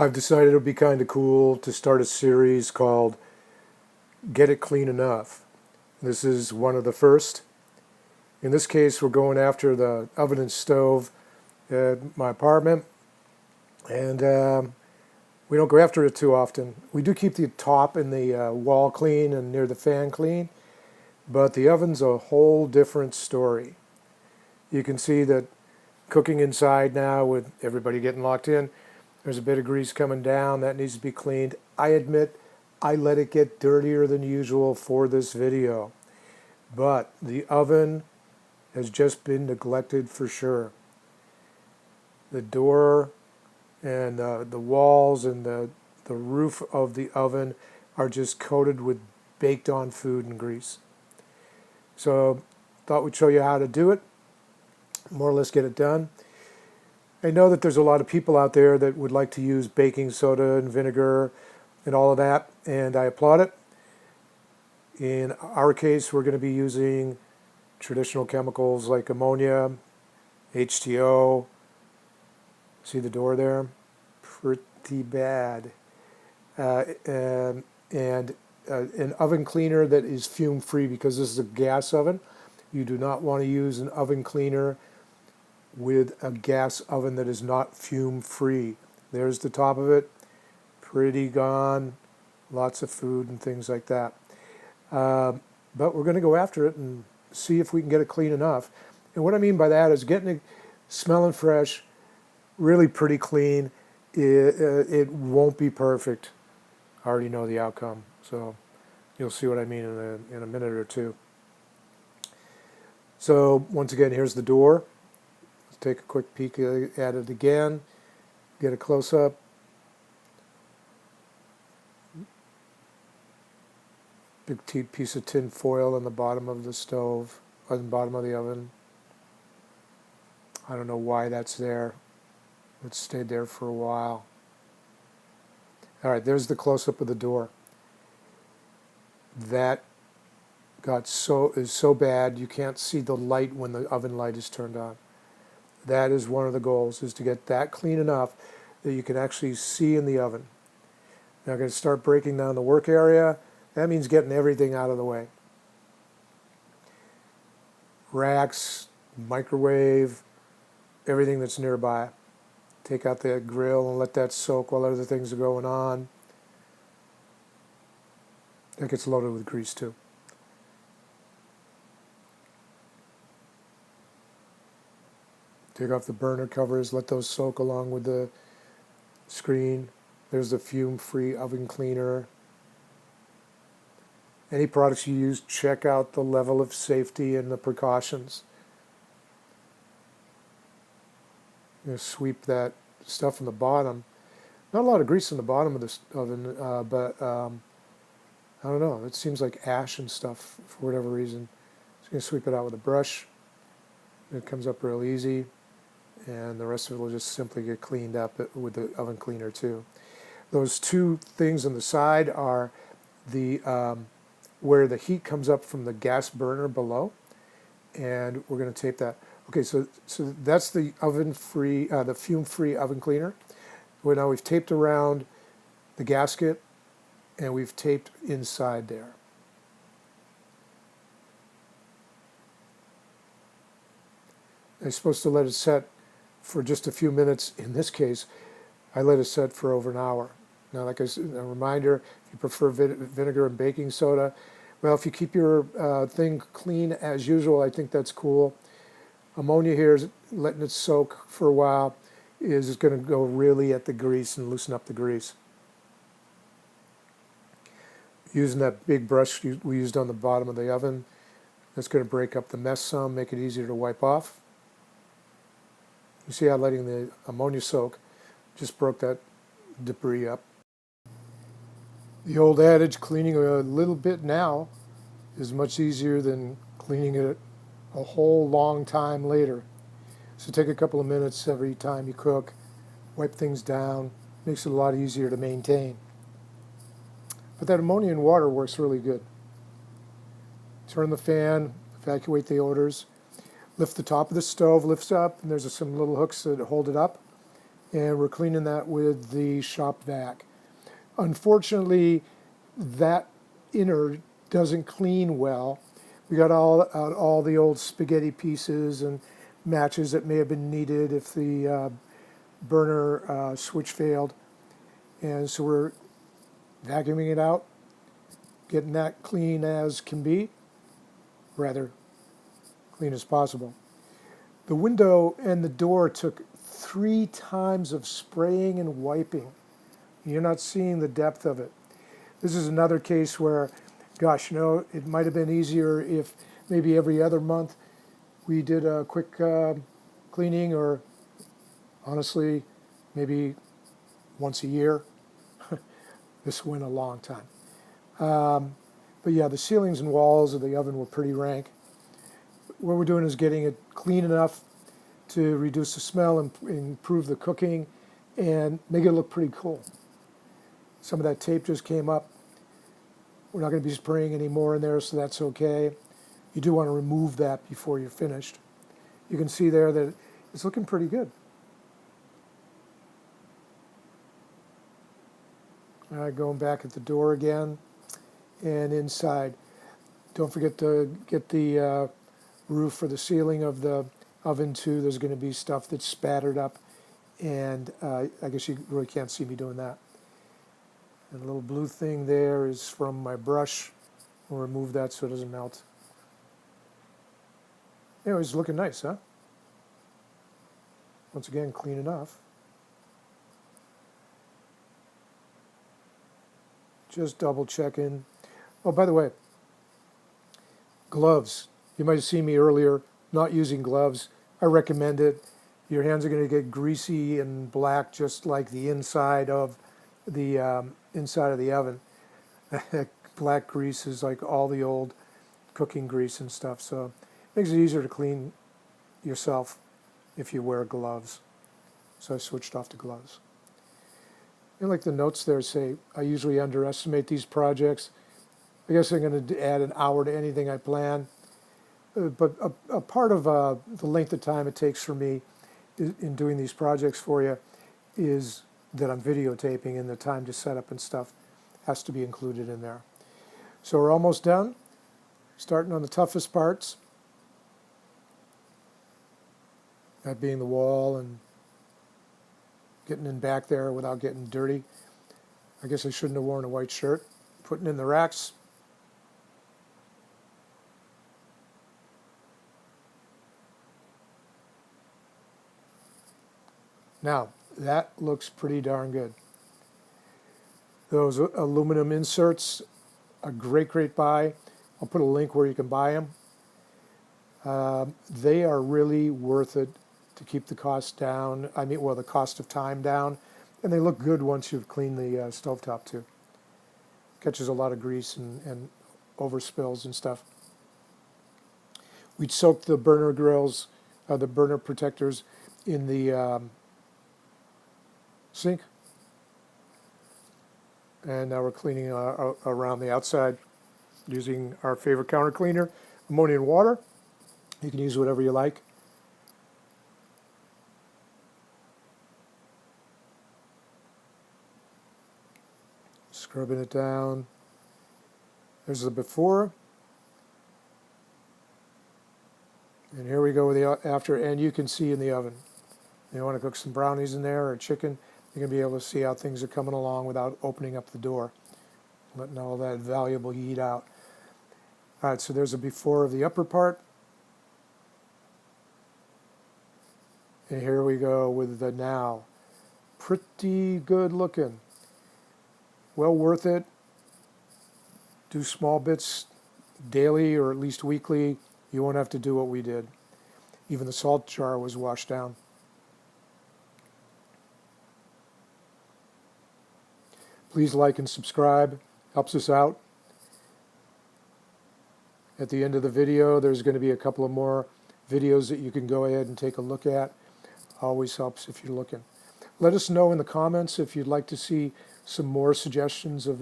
I've decided it would be kind of cool to start a series called Get It Clean Enough. This is one of the first. In this case, we're going after the oven and stove at my apartment, and we don't go after it too often. We do keep the top and the wall clean and near the fan clean, but the oven's a whole different story. You can see that cooking inside now with everybody getting locked in, there's a bit of grease coming down that needs to be cleaned. I admit I let it get dirtier than usual for this video, but the oven has just been neglected for sure. The door and the walls and the roof of the oven are just coated with baked on food and grease. So thought we'd show you how to do it, more or less get it done. I know that there's a lot of people out there that would like to use baking soda and vinegar and all of that, and I applaud it. In our case, we're going to be using traditional chemicals like ammonia, H2O. See the door there? Pretty bad. And an oven cleaner that is fume-free, because this is a gas oven. You do not want to use an oven cleaner with a gas oven that is not fume-free. There's the top of it, pretty gone, lots of food and things like that. But we're going to go after it and see if we can get it clean enough. And what I mean by that is getting it smelling fresh, really pretty clean. It won't be perfect. I already know the outcome, so you'll see what I mean in a minute or two. So once again, here's the door. Let's take a quick peek at it again, get a close-up. Big piece of tin foil on the bottom of the stove, on the bottom of the oven. I don't know why that's there. It stayed there for a while. All right, there's the close-up of the door. That is so bad you can't see the light when the oven light is turned on. That is one of the goals, is to get that clean enough that you can actually see in the oven. Now I'm going to start breaking down the work area. That means getting everything out of the way. Racks, microwave, everything that's nearby. Take out the grill and let that soak while other things are going on. That gets loaded with grease too. Take off the burner covers, let those soak along with the screen. There's the fume-free oven cleaner. Any products you use, check out the level of safety and the precautions. You know, sweep that stuff from the bottom. Not a lot of grease on the bottom of this oven, but I don't know. It seems like ash and stuff for whatever reason. Just going to sweep it out with a brush. It comes up real easy, and the rest of it will just simply get cleaned up with the oven cleaner too. Those two things on the side are the where the heat comes up from the gas burner below, and we're going to tape that. Okay, so that's the oven-free, the fume-free oven cleaner. Well, now we've taped around the gasket, and we've taped inside there. I'm supposed to let it set for just a few minutes. In this case, I let it set for over an hour. Now, like I said, a reminder, if you prefer vinegar and baking soda, well, if you keep your thing clean as usual, I think that's cool. Ammonia here is letting it soak for a while, is going to go really at the grease and loosen up the grease. Using that big brush we used on the bottom of the oven, that's going to break up the mess some, make it easier to wipe off. You see how letting the ammonia soak just broke that debris up. The old adage, cleaning a little bit now is much easier than cleaning it a whole long time later. So take a couple of minutes every time you cook, wipe things down, makes it a lot easier to maintain. But that ammonia and water works really good. Turn the fan, evacuate the odors, lift the top of the stove, lifts up, and there's some little hooks that hold it up. and we're cleaning that with the shop vac. Unfortunately, that inner doesn't clean well. We got all the old spaghetti pieces and matches that may have been needed if the burner switch failed. And so we're vacuuming it out, getting that clean as can be, rather clean as possible. The window and the door took 3 times of spraying and wiping. You're not seeing the depth of it. This is another case where, gosh, it might have been easier if maybe every other month we did a quick cleaning, or honestly, maybe once a year. This went a long time. But yeah, the ceilings and walls of the oven were pretty rank. What we're doing is getting it clean enough to reduce the smell and improve the cooking and make it look pretty cool. Some of that tape just came up. We're not going to be spraying any more in there, so that's okay. You do want to remove that before you're finished. You can see there that it's looking pretty good. All right, going back at the door again and inside. Don't forget to get the roof or the ceiling of the oven too. There's going to be stuff that's spattered up, and I guess you really can't see me doing that. And the little blue thing there is from my brush. We'll remove that so it doesn't melt. Anyways, looking nice, huh? Once again, clean enough. Just double checking. Oh, by the way, gloves. You might have seen me earlier not using gloves. I recommend it. Your hands are going to get greasy and black, just like the inside of the oven. Black grease is like all the old cooking grease and stuff. So it makes it easier to clean yourself if you wear gloves. So I switched off to gloves. And like the notes there say, I usually underestimate these projects. I guess I'm going to add an hour to anything I plan. But a part of the length of time it takes for me in doing these projects for you is that I'm videotaping, and the time to set up and stuff has to be included in there. So we're almost done. Starting on the toughest parts. That being the wall and getting in back there without getting dirty. I guess I shouldn't have worn a white shirt. Putting in the racks. Now, that looks pretty darn good. Those aluminum inserts, a great buy. I'll put a link where you can buy them. They are really worth it to keep the cost down. The cost of time down. And they look good once you've cleaned the stovetop too. Catches a lot of grease and overspills and stuff. We'd soaked the burner grills, the burner protectors in the sink. And now we're cleaning around the outside using our favorite counter cleaner, ammonia and water. You can use whatever you like. Scrubbing it down. There's the before. And here we go with the after, and you can see in the oven. You want to cook some brownies in there or chicken, you're going to be able to see how things are coming along without opening up the door, letting all that valuable heat out. All right, so there's a before of the upper part. And here we go with the now. Pretty good looking. Well worth it. Do small bits daily or at least weekly. You won't have to do what we did. Even the salt jar was washed down. Please like and subscribe. Helps us out. At the end of the video, there's going to be a couple of more videos that you can go ahead and take a look at. Always helps if you're looking. Let us know in the comments if you'd like to see some more suggestions of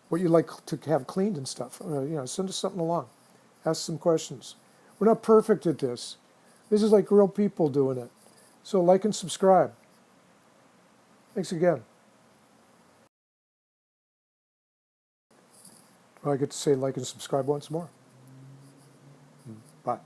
what you'd like to have cleaned and stuff. Send us something along. Ask some questions. We're not perfect at this. This is like real people doing it. So like and subscribe. Thanks again. Well, I get to say like and subscribe once more. Bye.